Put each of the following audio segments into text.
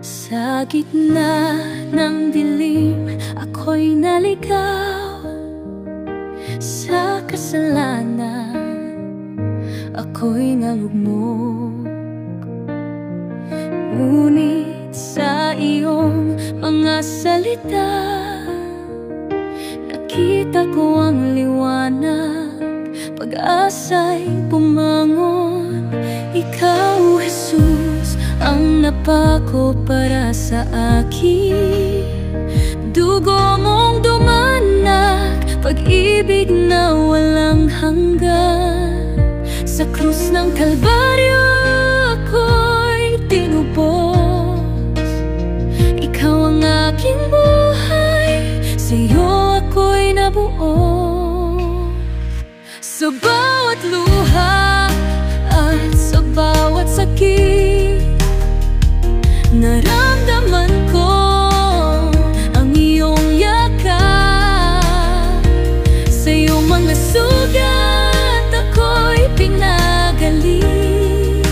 Sa gitna ng dilim, ako'y naligaw sa kasalanan, ako'y nalugmok. Ngunit sa iyong mga salita, nakita ko ang liwanag, pag-asa'y bumangon. Ikaw, Jesus, ang napako para sa akin. Dugo mong dumanak, pag-ibig na walang hanggan. Sa krus ng Kalbaryo ako'y tinubos. Ikaw ang aking buhay, sa'yo ako'y nabuo. Sa bawat luha at sa bawat sakit, naramdaman ko ang iyong yakap. Sa iyong mga sugat ako'y pinagaling.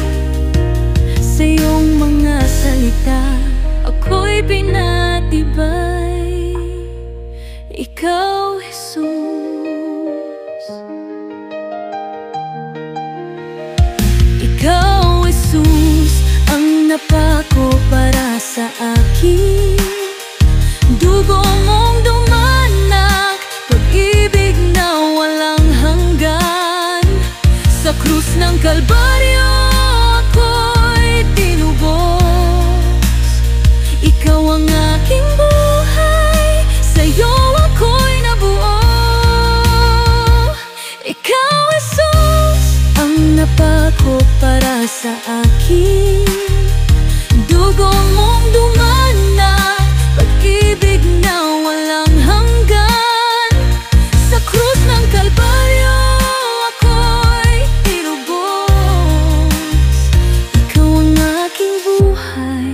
Sa iyong mga salita ako'y pinatibay. Ikaw, Jesus. Ikaw, Jesus, ang napako para sa akin. Dugo mong dumanak, pag-ibig na walang hanggan. Sa krus ng Kalbaryo ako'y tinubos. Ikaw ang aking buhay, sa'yo ako'y nabuo. Ikaw, Jesus, ang napako para sa akin. Dugo mong dumanak, pag-ibig na walang hanggan. Sa krus ng Kalbaryo ako'y tinubos. Ikaw ang aking buhay,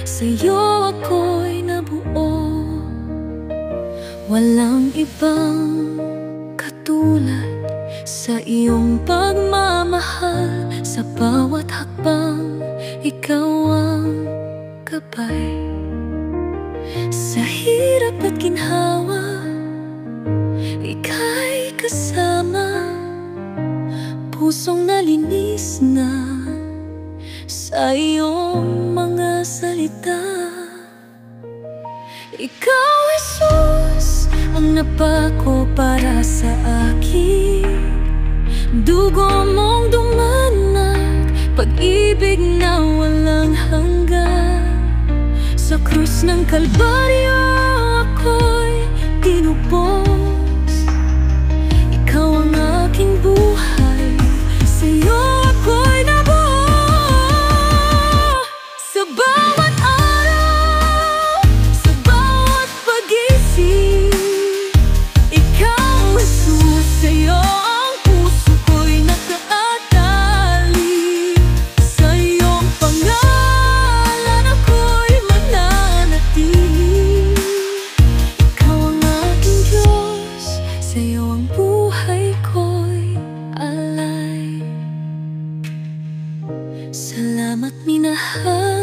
sa'yo ako'y nabuo. Walang ibang katulad sa iyong pagmamahal. Sa bawat hakbang, ikaw ang gabay. Sa hirap at ginhawa, ika'y kasama. Pusong nalinis na sa iyong mga salita. Ikaw, Jesus, ang napako para sa akin. Dugo mong dumanak, pag-ibig na walang hanggan. Sa krus ng Kalbaryo ako'y tinubos. Ikaw ang aking buhay, sa'yo ako'y nabuo. Sa bawat araw, sa bawat pag-isip, ikaw, Jesus, sa'yo ang puso ko'y nakaatali. Sa iyong pangalan ako'y mananatili. Ikaw ang aking Diyos, sa'yo ang buhay ko'y alay. Salamat, minahal.